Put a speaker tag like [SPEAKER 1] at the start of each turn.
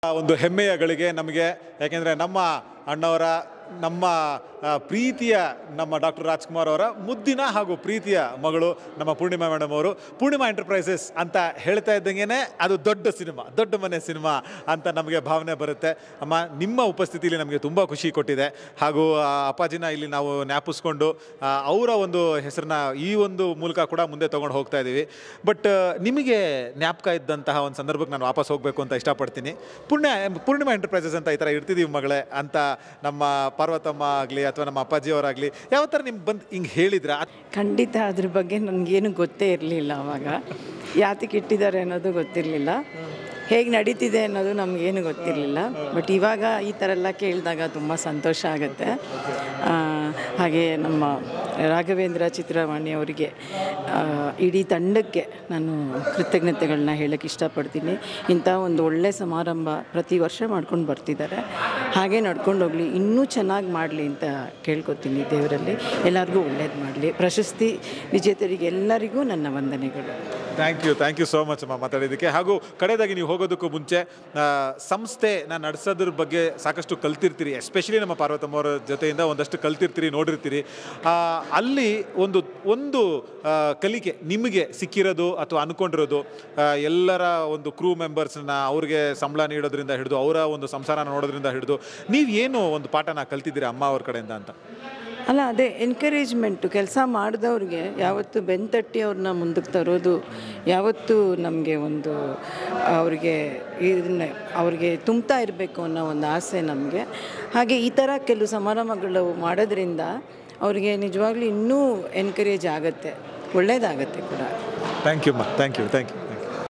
[SPEAKER 1] ಒಂದು ಹೆಮ್ಮೆಯ ಗಳಿಗೆ ನಮಗೆ, ಯಾಕೆಂದರೆ ನಮ್ಮ ಅಣ್ಣವರ ನಮ್ಮ ಪ್ರೀತಿಯ ನಮ್ಮ ಡಾಕ್ಟರ್ ರಾಜ್ಕುಮಾರ್ ಅವರ ಮುದ್ದಿನ ಹಾಗೂ ಪ್ರೀತಿಯ ಮಗಳು ನಮ್ಮ ಪೂರ್ಣಿಮಾ ಮೇಡಮ್ ಅವರು. ಪೂರ್ಣಿಮಾ ಎಂಟರ್ಪ್ರೈಸಸ್ ಅಂತ ಹೇಳ್ತಾ ಇದ್ದಂಗೆ ಅದು ದೊಡ್ಡ ಸಿನಿಮಾ, ದೊಡ್ಡ ಮನೆ ಸಿನಿಮಾ ಅಂತ ನಮಗೆ ಭಾವನೆ ಬರುತ್ತೆ. ಅಮ್ಮ, ನಿಮ್ಮ ಉಪಸ್ಥಿತಿಯಲ್ಲಿ ನಮಗೆ ತುಂಬ ಖುಷಿ ಕೊಟ್ಟಿದೆ. ಹಾಗೂ ಅಪ್ಪಾಜಿನ ಇಲ್ಲಿ ನಾವು ಜ್ಞಾಪಿಸ್ಕೊಂಡು ಅವರ ಒಂದು ಹೆಸರನ್ನ ಈ ಒಂದು ಮೂಲಕ ಕೂಡ ಮುಂದೆ ತೊಗೊಂಡು ಹೋಗ್ತಾ ಇದ್ದೀವಿ. ಬಟ್ ನಿಮಗೆ ಜ್ಞಾಪಕ ಇದ್ದಂತಹ ಒಂದು ಸಂದರ್ಭಕ್ಕೆ ನಾನು ವಾಪಸ್ ಹೋಗಬೇಕು ಅಂತ ಇಷ್ಟಪಡ್ತೀನಿ. ಪೂರ್ಣಿಮಾ ಎಂಟರ್ಪ್ರೈಸಸ್ ಅಂತ ಈ ಥರ ಇರ್ತಿದ್ದೀವಿ ಮಗಳೇ ಅಂತ ನಮ್ಮ ಪಾರ್ವತಮ್ಮ ಆಗಲಿ ಅಥವಾ ನಮ್ಮ ಅಪ್ಪಾಜಿಯವರಾಗಲಿ ಯಾವ ಥರ ನಿಮ್ಗೆ ಬಂದು ಹಿಂಗೆ ಹೇಳಿದ್ರ?
[SPEAKER 2] ಖಂಡಿತ ಅದ್ರ ಬಗ್ಗೆ ನನಗೇನು ಗೊತ್ತೇ ಇರಲಿಲ್ಲ. ಆವಾಗ ಯಾತಕ್ಕೆ ಇಟ್ಟಿದ್ದಾರೆ ಅನ್ನೋದು ಗೊತ್ತಿರಲಿಲ್ಲ, ಹೇಗೆ ನಡೀತಿದೆ ಅನ್ನೋದು ನಮಗೇನು ಗೊತ್ತಿರಲಿಲ್ಲ. ಬಟ್ ಇವಾಗ ಈ ಥರ ಎಲ್ಲ ಕೇಳಿದಾಗ ತುಂಬ ಸಂತೋಷ ಆಗುತ್ತೆ. ಹಾಗೆ ನಮ್ಮ ರಾಘವೇಂದ್ರ ಚಿತ್ರವಾಣಿ ಅವರಿಗೆ, ಇಡೀ ತಂಡಕ್ಕೆ ನಾನು ಕೃತಜ್ಞತೆಗಳನ್ನ ಹೇಳೋಕ್ಕೆ ಇಷ್ಟಪಡ್ತೀನಿ. ಇಂಥ ಒಂದು ಒಳ್ಳೆಯ ಸಮಾರಂಭ ಪ್ರತಿ ವರ್ಷ ಮಾಡ್ಕೊಂಡು ಬರ್ತಿದ್ದಾರೆ, ಹಾಗೆ ನಡ್ಕೊಂಡು ಹೋಗಲಿ, ಇನ್ನೂ ಚೆನ್ನಾಗಿ ಮಾಡಲಿ ಅಂತ ಕೇಳ್ಕೊತೀನಿ ದೇವರಲ್ಲಿ. ಎಲ್ಲರಿಗೂ ಒಳ್ಳೇದು ಮಾಡಲಿ. ಪ್ರಶಸ್ತಿ ವಿಜೇತರಿಗೆ ಎಲ್ಲರಿಗೂ ನನ್ನ ವಂದನೆಗಳು.
[SPEAKER 1] ಥ್ಯಾಂಕ್ ಯು ಸೋ ಮಚ್ ಅಮ್ಮ ಮಾತಾಡಿದ್ದಕ್ಕೆ. ಹಾಗೂ ಕಡೆದಾಗಿ ನೀವು ಹೋಗೋದಕ್ಕೂ ಮುಂಚೆ ಸಂಸ್ಥೆನ ನಡೆಸೋದ್ರ ಬಗ್ಗೆ ಸಾಕಷ್ಟು ಕಲ್ತಿರ್ತೀರಿ, ಎಸ್ಪೆಷಲಿ ನಮ್ಮ ಪಾರ್ವತಮ್ಮ ಅವರ ಜೊತೆಯಿಂದ ಒಂದಷ್ಟು ಕಲ್ತಿರ್ತೀರಿ, ನೋಡಿರ್ತೀರಿ. ಅಲ್ಲಿ ಒಂದು ಕಲಿಕೆ ನಿಮಗೆ ಸಿಕ್ಕಿರೋದು ಅಥವಾ ಅಂದ್ಕೊಂಡಿರೋದು, ಎಲ್ಲರ ಒಂದು ಕ್ರೂ ಮೆಂಬರ್ಸ್ನ ಅವ್ರಿಗೆ ಸಂಬಳ ನೀಡೋದ್ರಿಂದ ಹಿಡಿದು ಅವರ ಒಂದು ಸಂಸಾರ ನೋಡೋದ್ರಿಂದ ಹಿಡಿದು ನೀವೇನು ಒಂದು ಪಾಠನ ಕಲ್ತಿದ್ದೀರಿ ಅಮ್ಮ ಅವ್ರ ಕಡೆಯಿಂದ ಅಂತ?
[SPEAKER 2] ಅಲ್ಲ, ಅದೇ ಎನ್ಕರೇಜ್ಮೆಂಟು. ಕೆಲಸ ಮಾಡಿದವ್ರಿಗೆ ಯಾವತ್ತು ಬೆನ್ತಟ್ಟಿ ಅವ್ರನ್ನ ಮುಂದಕ್ಕೆ ತರೋದು ಯಾವತ್ತೂ ನಮಗೆ ಒಂದು ಅವ್ರಿಗೆ ತುಂಬ್ತಾ ಇರಬೇಕು ಅನ್ನೋ ಒಂದು ಆಸೆ ನಮಗೆ. ಹಾಗೆ ಈ ಥರ ಕೆಲವು ಸಮಾರಂಭಗಳು ಮಾಡೋದ್ರಿಂದ ಅವ್ರಿಗೆ ನಿಜವಾಗ್ಲೂ ಇನ್ನೂ ಎನ್ಕರೇಜ್ ಆಗುತ್ತೆ, ಒಳ್ಳೆಯದಾಗತ್ತೆ ಕೂಡ.
[SPEAKER 1] Thank you.